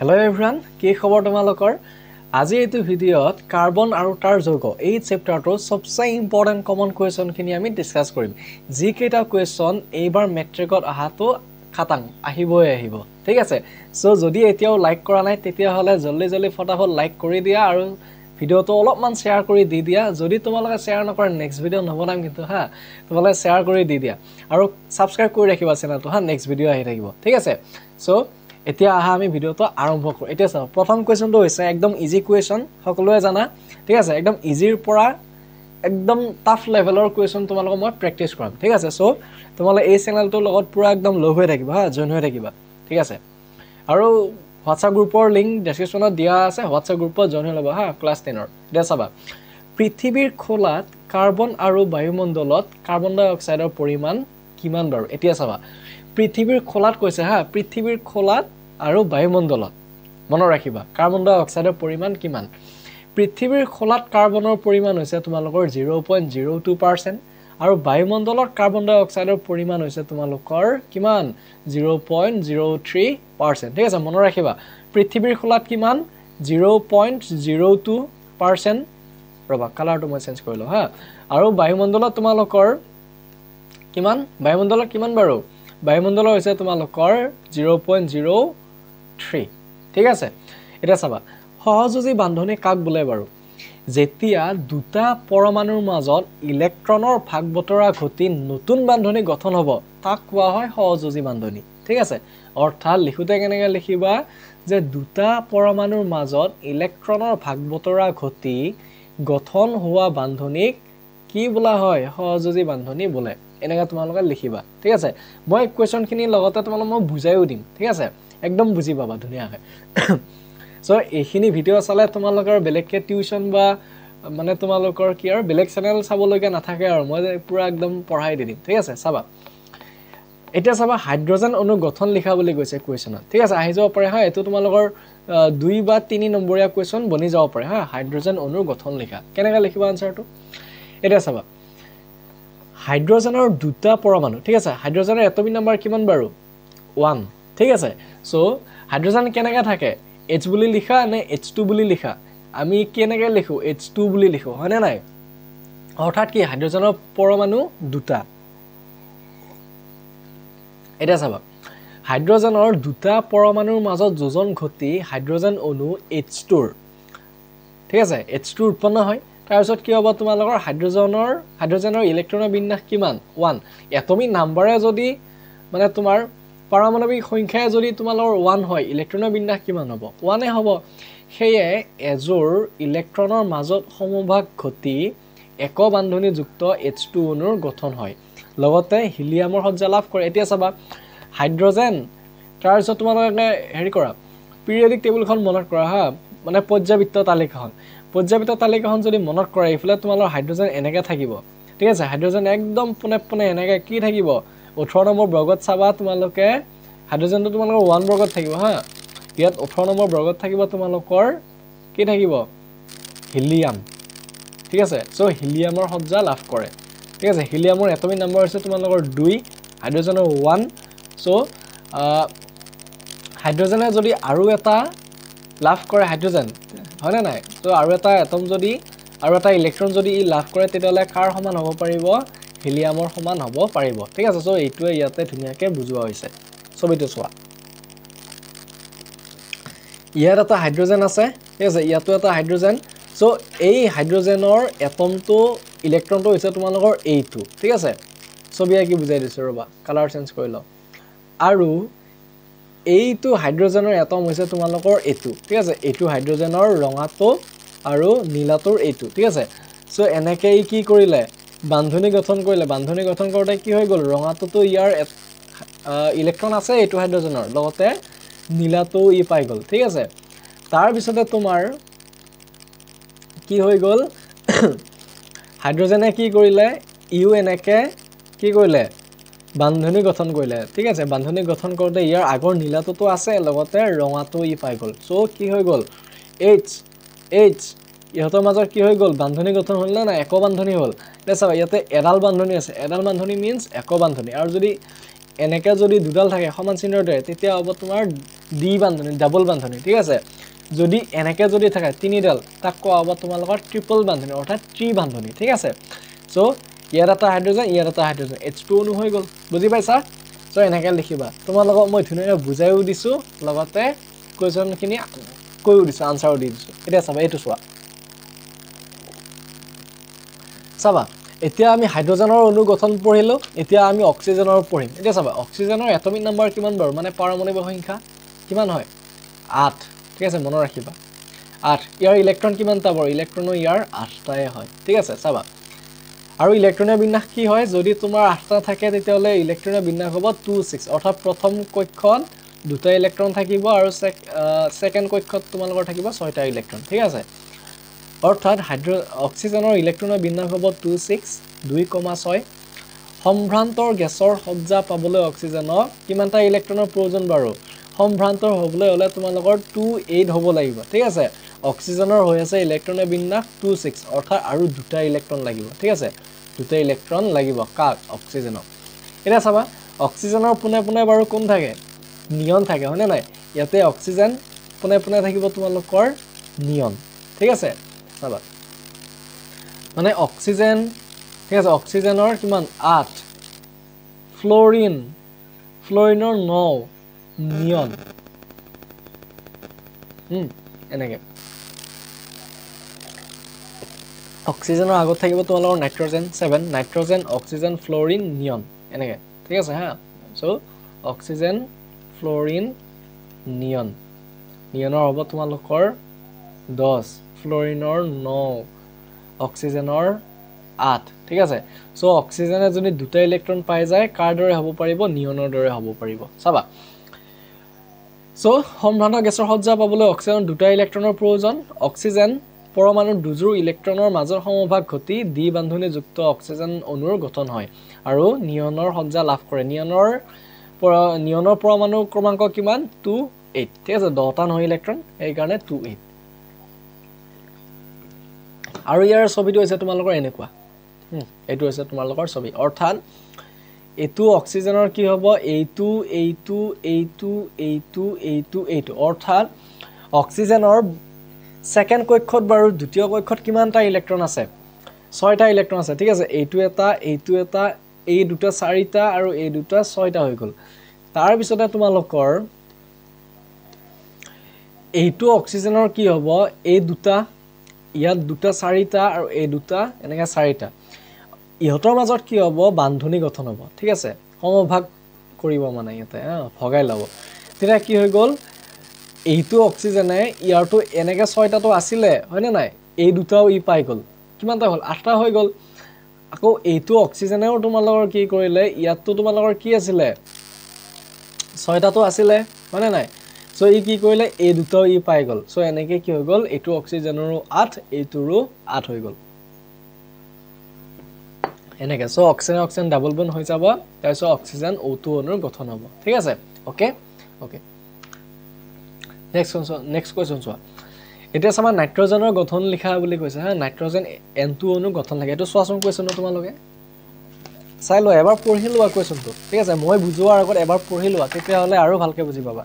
Hello everyone, কি খবৰ তোমালোকৰ? আজি এইটো ভিডিঅ'ত কাৰ্বন আৰু তাৰ যৌগ এই চেপ্টাৰটোৰ সবচে ইম্পৰ্টেন্ট কমন কোৱেশ্চন খিনি আমি ডিসকাস কৰিম। যি কেইটা কোৱেশ্চন এইবাৰ মেট্ৰিকত আহাটো খাতাং আহিবই আহিব। ঠিক আছে? সো যদি এতিয়াও লাইক কৰা নাই তেতিয়া হলে জলদি ফটাফট লাইক কৰি দিয়া আৰু ভিডিঅ'টো অলপমান শেয়াৰ কৰি দি দিয়া। যদি তোমালোকে শেয়াৰ নকৰা নেক্সট ভিডিঅ' নবনাম কিন্তু হা। তোমালোকে শেয়াৰ কৰি দি দিয়া আৰু সাবস্ক্ৰাইব কৰি ৰাখিবা চেনেলটো হা, নেক্সট ভিডিঅ' আহি থাকিব। ঠিক আছে? সো এতিয়া আহা আমি ভিডিঅ'টো আৰম্ভ কৰো। এতিয়া চাও প্ৰথম কোৱেশ্চনটো হৈছে একদম ইজি কোৱেশ্চন, সকলোৱে জানা। ঠিক আছে? একদম ইজিৰ পৰা একদম টাফ লেভেলৰ কোৱেশ্চন তোমালোকক মই প্ৰেক্টিস কৰাম। ঠিক আছে? সো তোমালোকে এই চেনেলটোৰ লগত পুৰা একদম লগ হৈ থাকিবা হা, জয়েন হৈ থাকিবা। ঠিক আছে? আৰু হোৱাটছআপ গ্ৰুপৰ লিংক ডেসক্ৰিপচনত দিয়া আছে, হোৱাটছআপ গ্ৰুপত জয়েন হৈ ল'বা হা, ক্লাছ 10ৰ। এতিয়া চাবা পৃথিৱীৰ খোলাত কাৰ্বন আৰু বায়ুমণ্ডলত কাৰ্বন ডাই অক্সাইডৰ পৰিমাণ কিমান বাৰু? এতিয়া চাবা পৃথিৱীৰ খোলাত কৈছে হা, পৃথিৱীৰ খোলাত আৰু বায়ুমণ্ডলত মনত ৰাখিবা কাৰ্বন ডাই অক্সাইডৰ পৰিমাণ কিমান। পৃথিৱীৰ খোলাত কাৰ্বনৰ পৰিমাণ হৈছে তোমালোকৰ 0.02% আৰু বায়ুমণ্ডলত কাৰ্বন ডাই অক্সাইডৰ পৰিমাণ হৈছে তোমালোকৰ কিমান 0.03%। ঠিক আছে? মনত ৰাখিবা পৃথিৱীৰ খোলাত কিমান 0.02%। ৰবা কালাৰটো মই চেঞ্জ কৰিলো হা। আৰু বায়ুমণ্ডলত তোমালোকৰ কিমান? বায়ুমণ্ডলত কিমান বাৰু? বায়ুমণ্ডল হৈছে তোমালোকৰ 0.03। ঠিক আছে? এটা চাবা সহযোজী বান্ধনী কাক বোলে বাৰু? যেতিয়া দুটা পৰমাণুৰ মাজত ইলেক্ট্ৰনৰ ভাগ বতৰা ঘটি নতুন বান্ধনী গঠন হ'ব তাক কোৱা হয় সহযোজী বান্ধনী। ঠিক আছে? অৰ্থাৎ লিখোতে কেনেকৈ লিখিবা যে দুটা পৰমাণুৰ মাজত ইলেক্ট্ৰনৰ ভাগ বতৰা ঘটি গঠন হোৱা বান্ধনীক কি বোলা হয়? সহযোজী বান্ধনী বোলে। এনেকা তোমালোকে লিখিবা। ঠিক আছে? মই কোৱেশ্চনখিনিৰ লগতে তোমালোকক মই বুজাইও দিম। ঠিক আছে? একদম বুজি পাবা ধুনীয়াকৈ। সো এইখিনি ভিডিঅ' চালে তোমালোকৰ বেলেগকে টিউচন বা মানে তোমালোকৰ কি আৰু বেলেগ চেনেল চাবলগীয়া নাথাকে আৰু মই পুৰা একদম পঢ়াই দি দিম। ঠিক আছে? চাবা এতিয়া চাবা হাইড্ৰজেন অণু গঠন লিখা বুলি কৈছে কোৱেশ্চনত। ঠিক আছে? আহি যাব পাৰে হা, এইটো তোমালোকৰ 2 বা 3 নম্বৰীয়া কোৱেশ্চন বনি যাব পাৰে হা। হাইড্ৰজেন অণুৰ গঠন লিখা কেনেকৈ লিখিবা আনসাৰটো? এতিয়া চাবা হাইড্ৰজেনৰ দুটা পৰমাণু। ঠিক আছে? হাইড্ৰজেনৰ এটমিক নাম্বাৰ কিমান বাৰু? 1। ঠিক আছে? সো হাইড্ৰজেন কেনেকৈ থাকে? H বুলি লিখা নে H2 বুলি লিখা? আমি কেনেকৈ লিখো? H2 বুলি লিখো হয়নে নাই? অৰ্থাৎ কি হাইড্ৰজেনৰ পৰমাণু দুটা। এটা চাবা হাইড্ৰজেনৰ দুটা পৰমাণুৰ মাজত যোজন ঘটি হাইড্ৰজেন অণু H2ৰ ঠিক আছে H2 উৎপন্ন হয়। তাৰ পিছত কি হ'ব তোমালোকৰ হাইড্ৰজেনৰ ইলেক্ট্ৰনৰ বিন্যাস কিমান? 1। এটমিক নাম্বাৰে যদি মানে তোমাৰ পাৰমাণৱিক সংখ্যাই যদি তোমালোকৰ 1 হয় ইলেক্ট্ৰনৰ বিন্যাস কিমান হ'ব? 1 হ'ব। সেয়ে এজোৰ ইলেক্ট্ৰনৰ মাজত সমভাগ ঘটি এক বান্ধনীযুক্ত H2 অণুৰ গঠন হয়। লগতে হিলিয়ামৰ সজ্জা লাভ কৰে। এতিয়া চাবা হাইড্ৰজেন তাৰ পিছত তোমালোকে হেৰি কৰা পিৰিয়ডিক টেবুলখন মনত কৰা হা, মানে পৰ্যায়বৃত্ত তালিকাখন। পৰ্যায়বৃত্ত তালিকাখন যদি মনত কৰা ইফালে তোমালোকৰ হাইড্ৰজেন এনেকৈ থাকিব। ঠিক আছে? হাইড্ৰজেন একদম পোনে এনেকৈ কি থাকিব? 18 নম্বৰ বৰ্গত চাবা তোমালোকে হাইড্ৰজেনটো তোমালোকৰ 1 বৰ্গত থাকিব হা। ইয়াত 18 নম্বৰ বৰ্গত থাকিব তোমালোকৰ কি থাকিব? হিলিয়াম। ঠিক আছে? সো হিলিয়ামৰ সজ্জা লাভ কৰে। ঠিক আছে? হিলিয়ামৰ এটমিক নাম্বাৰ হৈছে তোমালোকৰ 2, হাইড্ৰজেনৰ 1। সো হাইড্ৰজেনে যদি আৰু এটা লাভ কৰে হাইড্ৰজেন হয়নে নাই? তো আৰু এটা এটম যদি আৰু এটা ইলেক্ট্ৰন যদি ই লাভ কৰে তেতিয়াহ'লে কাৰ সমান হ'ব পাৰিব? হিলিয়ামৰ সমান হ'ব পাৰিব। ঠিক আছে? সো এইটোৱে ইয়াতে ধুনীয়াকৈ বুজোৱা হৈছে। ছবিটো চোৱা ইয়াত এটা হাইড্ৰজেন আছে। ঠিক আছে? ইয়াতো এটা হাইড্ৰজেন। সো এই হাইড্ৰজেনৰ এটমটো ইলেক্ট্ৰনটো হৈছে তোমালোকৰ এইটো। ঠিক আছে? ছবি আঁকি বুজাই দিছোঁ ৰ'বা, কালাৰ চেঞ্জ কৰি লওঁ। আৰু এইটো হাইড্ৰজেনৰ এটম হৈছে তোমালোকৰ এইটো। ঠিক আছে? এইটো হাইড্ৰজেনৰ ৰঙাটো আৰু নীলাটোৰ এইটো। ঠিক আছে? সো এনেকৈ কি কৰিলে? বান্ধনী গঠন কৰিলে। বান্ধনী গঠন কৰোঁতে কি হৈ গ'ল? ৰঙাটোতো ইয়াৰ ইলেক্ট্ৰন আছে এইটো হাইড্ৰজেনৰ, লগতে নীলাটো ই পাই গ'ল। ঠিক আছে? তাৰপিছতে তোমাৰ কি হৈ গ'ল? হাইড্ৰজেনে কি কৰিলে? ইও এনেকৈ কি কৰিলে? বান্ধনী গঠন কৰিলে। ঠিক আছে? বান্ধনী গঠন কৰোঁতে ইয়াৰ আগৰ নীলাটোতো আছে, লগতে ৰঙাটো ই পাই গ'ল। সো কি হৈ গ'ল? H ইহঁতৰ মাজত কি হৈ গ'ল? বান্ধনী গঠন হ'ল নে নাই? এক বান্ধনী হ'ল। এতিয়া চাবা ইয়াতে এডাল বান্ধনী আছে। এডাল বান্ধনী মিন্স এক বান্ধনী। আৰু যদি এনেকৈ যদি দুডাল থাকে সমান চিহ্নৰ দৰে তেতিয়া হ'ব তোমাৰ ডি বান্ধনী ডাবল বান্ধনী ঠিক আছে যদি এনেকে যদি থাকে তিনিডাল তাক কোৱা হ'ব তোমালোকৰ ট্ৰিপল বান্ধনী অৰ্থাৎ ত্ৰি বান্ধনী ঠিক আছে সো ইয়াৰ এটা হাইড্ৰোজেন ইয়াৰ এটা হাইড্ৰোজেন H2 অনু হৈ গ'ল বুজি পাইছা সো এনেকে লিখিবা তোমালোকক মই ধুনীয়াকৈ বুজাইও দিছো লগতে কোৱেশ্চনখিনি কৈও দিছো আনসাৰো দি দিছো এটা চাবা এটো চোৱা চাবা এতিয়া আমি হাইড্ৰোজেনৰ অণু গঠন পঢ়িলো এতিয়া আমি অক্সিজেনৰ পঢ়িম এতিয়া চাবা অক্সিজেনৰ এটমিক নাম্বাৰ কিমান বাৰু মানে পাৰমাণৱিক সংখ্যা কিমান হয় 8 ঠিক আছে মনত ৰাখিবা 8 ইয়াৰ ইলেক্ট্ৰন কিমানটা বাৰু ইলেক্ট্ৰনৰ ইয়াৰ 8টাই হয় ঠিক আছে চাবা আৰু ইলেক্ট্ৰনৰ বিন্যাস কি হয় যদি তোমাৰ 8টা থাকে তেতিয়াহলে ইলেক্ট্ৰনৰ বিন্যাস হ'ব 2 6 অৰ্থাৎ প্ৰথম কক্ষত দুটা ইলেক্ট্ৰন থাকিব আৰু সেকেন্ড কক্ষত তোমালোকৰ থাকিব 6টা ইলেক্ট্ৰন ঠিক আছে অৰ্থাৎ অক্সিজেনৰ ইলেক্ট্ৰনৰ বিন্যাস হ'ব 2 6 2,6 সম্ভ্ৰান্তৰ গেছৰ সজ্জা পাবলৈ অক্সিজেনৰ কিমানটা ইলেক্ট্ৰনৰ প্ৰয়োজন বাৰু সম্ভ্ৰান্তৰ হ'বলৈ হলে তোমালোকৰ 2 8 হ'ব লাগিব ঠিক আছে অক্সিজেনৰ হৈ আছে ইলেক্ট্ৰনৰ বিন্যাস 2 6 অৰ্থাৎ আৰু দুটা ইলেক্ট্ৰন লাগিব ঠিক আছে দুটা ইলেক্ট্ৰন লাগিব কাক অক্সিজেনৰ এটা চাবা অক্সিজেনৰ পুনে পুনে বাৰু কোন থাকে নিয়ন থাকে হয়নে নাই ইয়াতে অক্সিজেন পুনে পুনে থাকিব তোমালোকৰ নিয়ন ঠিক আছে চাবা মানে অক্সিজেন ঠিক আছে অক্সিজেনৰ কিমান 8 ফ্লোৰিনৰ 9 নিয়ন এনেকে অক্সিজেনৰ আগত থাকিব তোমালোকৰ নাইট্ৰজেন 7 নাইট্ৰজেন অক্সিজেন ফ্লোৰিন নিয়ন এনেকে ঠিক আছে হা সো অক্সিজেন ফ্লোৰিন নিয়নৰ হ'ব তোমালোকৰ 10 ফ্লোৰিনৰ 9 অক্সিজেনৰ 8 ঠিক আছে সো অক্সিজেনে যদি দুটা ইলেক্ট্ৰন পাই যায় কাৰ দৰে হ'ব পাৰিব নিয়নৰ দৰে হ'ব পাৰিব চাবা সো সম্ভ্ৰান্ত গেছৰ সজ্জা পাবলৈ অক্সিজেনৰ দুটা ইলেক্ট্ৰনৰ প্ৰয়োজন অক্সিজেন পৰমাণুৰ দুজোৰ ইলেক্ট্ৰনৰ মাজৰ সমভাগ ঘটি দ্বি বান্ধনী যুক্ত অক্সিজেন অণুৰ গঠন হয় আৰু নিয়নৰ সজ্জা লাভ কৰে নিয়নৰ পৰমাণু ক্ৰমাংক কিমান 2 8 ঠিক আছে 10টা নহয় ইলেক্ট্ৰন এই কাৰণে 2 8 আৰু ইয়াৰ ছবিটো হৈছে তোমালোকৰ এনেকুৱা এইটো হৈছে তোমালোকৰ ছবি অৰ্থাৎ এটো অক্সিজেনৰ কি হ'ব এইটো অৰ্থাৎ অক্সিজেনৰ সেকেন্ড কক্ষত বাৰু দ্বিতীয় কক্ষত কিমানটা ইলেক্ট্ৰন আছে 6টা ইলেক্ট্ৰন আছে ঠিক আছে এইটো এটা এই দুটা 4টা আৰু এই দুটা 6টা হৈ গ'ল তাৰ পিছতে তোমালোকৰ এইটো অক্সিজেনৰ কি হ'ব এই দুটা ইয়াত দুটা 4টা আৰু এই দুটা এনেকা 4টা ইহতৰ মাজত কি হ'ব বান্ধনী গঠন হ'ব ঠিক আছে সমভাগ কৰিব মানে ইয়াতে ভগাই ল'ব তেতিয়া কি হৈ গ'ল এইটো অক্সিজেনে ইয়াৰটো এনেকে 6টাটো আছিল হয়নে নাই এই দুটাও ই পাই গ'ল কিমানটা হ'ল 8টা হৈ গ'ল আকৌ এইটো অক্সিজেনেও তোমালোকৰ কি কৰিলে ইয়াতটো তোমালোকৰ কি আছিল 6টাটো আছিল হয়নে নাই সো ই কি কৰিলে এই দুটাও ই পাই গ'ল সো এনেকে কি হৈ গ'ল এইটো অক্সিজেনৰো 8 এইটোৰো 8 হৈ গ'ল এনেকে সো অক্সিজেন ডাবল বন্ড হৈ যাব তাৰপিছত অক্সিজেন O2 অণুৰ গঠন হ'ব ঠিক আছে ওকে নেক্সট কোৱেশ্চন চোৱা এটা সময় নাইট্ৰজেনৰ গঠন লিখা বুলি কৈছে হা নাইট্ৰজেন N2 অণু গঠন লাগে এটো চোৱাচোন কোৱেশ্চন তোমালোকে চাই লোৱা এবাৰ পঢ়ি লোৱা কোৱেশ্চনটো ঠিক আছে মই বুজোৱাৰ আগত এবাৰ পঢ়ি লোৱা তেতিয়া হলে আৰু ভালকে বুজি পাবা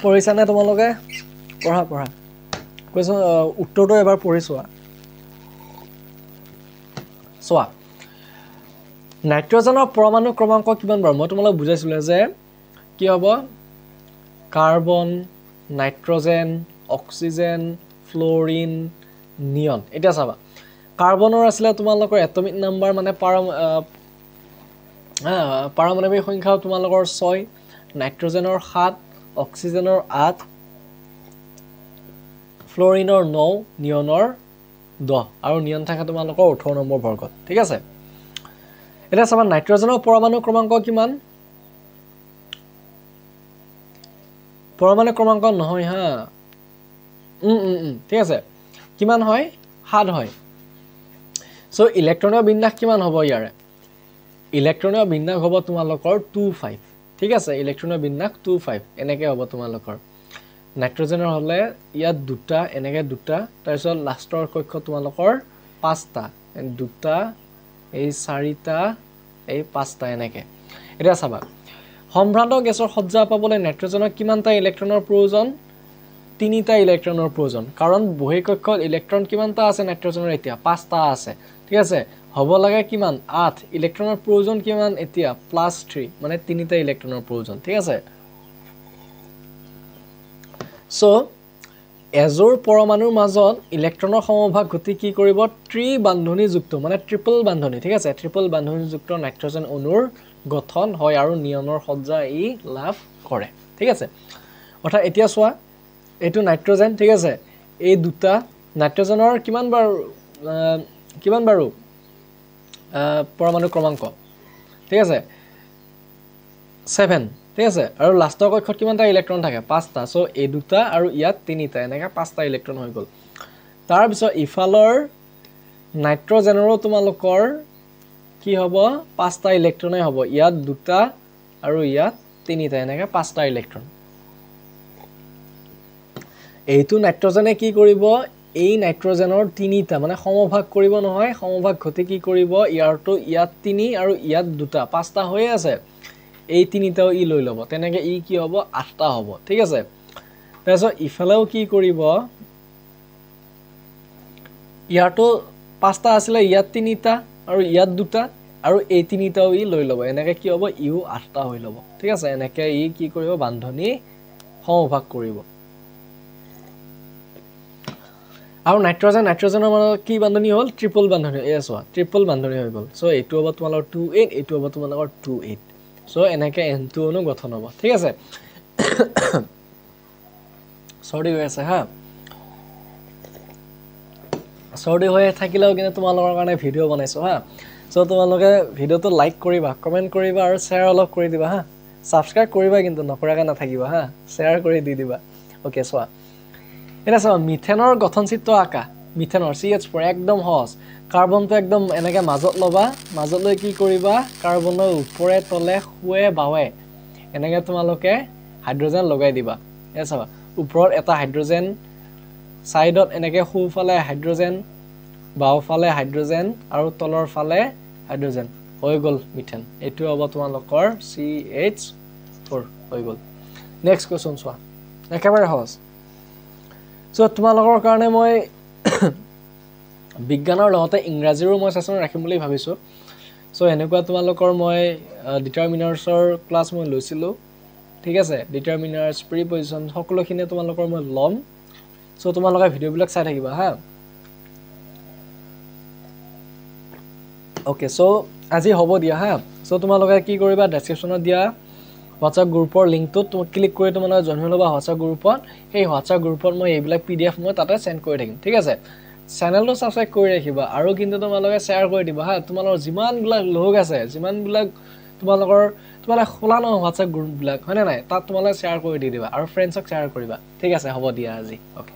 পঢ়িছানে তোমালোকে পঢ়া কোৱেশ্চন উত্তৰটো এবাৰ পঢ়ি চোৱা নাইট্ৰজেনৰ পৰমাণু ক্ৰমাংক কিমান বাৰ মই তোমালোক বুজাইছিলো যে কি হ'ব কাৰ্বন নাইট্ৰজেন অক্সিজেন ফ্লোৰিন নিয়ন এটা চাবা কাৰ্বনৰ আছিল তোমালোকৰ এটমিক নাম্বাৰ মানে পাৰমাণৱিক সংখ্যা তোমালোকৰ 6 নাইট্ৰজেনৰ 7 অক্সিজেনৰ 8 ফ্লোৰিনৰ 9 নিয়নৰ 10 আৰু নিয়ন থাকে তোমালোকৰ 18 নম্বৰ বৰ্গত ঠিক আছে এটা চাবা নাইট্ৰজেনৰ পৰমাণু ক্ৰমাংক কিমান পৰমাণু ক্ৰমাংক নহয় হা ঠিক আছে কিমান হয় 7 হয় সো ইলেক্ট্ৰনৰ বিন্যাস কিমান হ'ব ইয়াৰে ইলেক্ট্ৰনৰ বিন্যাস হ'ব তোমালোকৰ 2 5 ঠিক আছে ইলেক্ট্ৰনৰ বিন্যাস 2 5 এনেকে হ'ব তোমালোকৰ নাইট্ৰজেনৰ হলে ইয়াত দুটা এনেকে দুটা তাৰ পিছত লাষ্টৰ কক্ষ তোমালোকৰ 5টা দুটা এই 4টা এই 5টা এনেকে এটা চাবা সম্ভ্ৰান্ত গেছৰ সজ্জা পাবলৈ নাইট্ৰজেনৰ কিমানটা ইলেক্ট্ৰনৰ প্ৰয়োজন 3টা ইলেক্ট্ৰনৰ প্ৰয়োজন কাৰণ বহিঃকক্ষত ইলেক্ট্ৰন কিমানটা আছে নাইট্ৰজেনৰ এতিয়া 5টা আছে ঠিক আছে হ'ব লাগে কিমান 8 ইলেক্ট্ৰনৰ প্ৰয়োজন কিমান এতিয়া +3 মানে 3টা ইলেক্ট্ৰনৰ প্ৰয়োজন ঠিক আছে সো এজোৰ পৰমাণুৰ মাজত ইলেক্ট্ৰনৰ সমভাগ ঘটি কি কৰিব ত্ৰিবান্ধনী যুক্ত মানে ট্ৰিপল বান্ধনী ঠিক আছে ট্ৰিপল বান্ধনী যুক্ত নাইট্ৰজেন অণুৰ গঠন হয় আৰু নিয়নৰ সজ্জা ই লাভ কৰে ঠিক আছে অৰ্থাৎ এতিয়া চোৱা এটো নাইট্ৰজেন ঠিক আছে এই দুটা নাইট্ৰজেনৰ কিমান বাৰো পৰমাণু ক্ৰমাংক ঠিক আছে 7 ঠিক আছে আৰু লাষ্টৰ কক্ষত কিমানটা ইলেক্ট্ৰন থাকে 5টা সো এই দুটা আৰু ইয়াত 3টা এনেকা 5টা ইলেক্ট্ৰন হৈ গল তাৰ পিছত ইফালৰ নাইট্ৰজেনৰো তোমালোকৰ কি হ'ব 5টা ইলেক্ট্ৰনে হ'ব ইয়াত দুটা আৰু ইয়াত 3টা এনেকা 5টা ইলেক্ট্ৰন এইটো নাইট্ৰজেনে কি কৰিব এই নাইট্ৰজেনৰ 3টা মানে সমভাগ কৰিব নহয় সমভাগ ঘটি কি কৰিব ইয়াৰটো ইয়াত 3 আৰু ইয়াত দুটা 5টা হৈ আছে এই 3টাও ই লৈ লব তেনেকে ই কি হ'ব 8টা হ'ব ঠিক আছে তাৰপিছত ইফালেও কি কৰিব ইয়াৰটো 5টা আছিল ইয়াত 3টা আৰু ইয়াত দুটা আৰু এই 3টাও ই লৈ লব এনেকে কি হ'ব ইও 8টা হৈ লব ঠিক আছে এনেকে ই কি কৰিব বান্ধনী সমভাগ কৰিব আৰু নাইট্ৰজেনৰ মানে কি বান্ধনী হ'ল ট্ৰিপল বান্ধনী এছৱা ট্ৰিপল বান্ধনী হৈ গল সো এইটো হ'ব তোমালোকৰ 28 এইটো হ'ব তোমালোকৰ 28 সো এনেকে n2 অণু গঠন হ'ব ঠিক আছে সৰি হৈ আছে হা সৰি হৈ থাকিলেও কিন্তু তোমালোকৰ কাৰণে ভিডিও বনাইছো হা সো তোমালোকে ভিডিওটো লাইক কৰিবা কমেন্ট কৰিবা আৰু শেয়াৰ অলপ কৰি দিবা হা সাবস্ক্ৰাইব কৰিবা কিন্তু নকৰাকৈ নাথাকিবা হা শেয়াৰ কৰি দি দিবা ওকে সোৱা এটা সব মিথেনৰ গঠন চিত্ৰ আকা মিথেনৰ CH4 একদম সহজ কাৰ্বনটো একদম এনেকে মাজত লবা মাজত লৈ কি কৰিবা কাৰ্বনৰ ওপৰে তলে খুৱে বাৱে এনেকে তোমালোকে হাইড্ৰোজেন লগাই দিবা এ চাবা ওপৰত এটা হাইড্ৰোজেন সাইডত এনেকে খুফালে হাইড্ৰোজেন বাওফালে হাইড্ৰোজেন আৰু তলৰ ফালে হাইড্ৰোজেন হৈ গল মিথেন এটো হ'ব তোমালোকৰ CH4 হৈ গল নেক্সট কোৱেশ্চন চোৱা একেবাৰে সহজ সো তোমালোকৰ কাৰণে মই বিজ্ঞানৰ লগতে ইংৰাজীৰো মই সেশন ৰাখিম বুলি ভাবিছো সো এনেকুৱা তোমালোকৰ মই ডিটাৰমিনাৰ্ছৰ ক্লাস মই লৈছিলো ঠিক আছে ডিটাৰমিনাৰ্ছ প্ৰিপজিশন সকলোখিনি তোমালোকৰ মই লম সো তোমালোকে ভিডিওবিলাক চাই থাকিবা হা ওকে সো আজি হ'ব দিয়া হা সো তোমালোকে কি কৰিবা ডেসক্ৰিপচনত দিয়া WhatsApp গ্ৰুপৰ লিংকটো তুমি ক্লিক কৰি তোমালোকে জয়েন হৈ লবা WhatsApp গ্ৰুপত এই WhatsApp গ্ৰুপত মই এইবিলাক PDF মই তাতে সেন্ড কৰি থাকিম ঠিক আছে চেনেলটো সাবস্ক্ৰাইব কৰি ৰাখিবা আৰু কিন্তু তোমালোকে শেয়াৰ কৰি দিবা হা তোমালোকৰ যিমানবিলাক লোক আছে যিমানবিলাক তোমালোকৰ খোলা ন WhatsApp গ্ৰুপবিলাক হয়নে নাই তাত তোমালোকে শেয়াৰ কৰি দি দিবা আৰু ফ্ৰেণ্ডছক শেয়াৰ কৰিবা ঠিক আছে হ'ব দিয়া আজি ওকে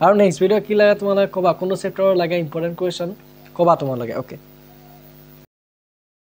আৰু নেক্সট ভিডিও কি লাগে তোমালোকে কবা কোন চেপ্টাৰৰ লাগে ইম্পৰ্টেন্ট কোৱেশ্চন কবা তোমালোকে ওকে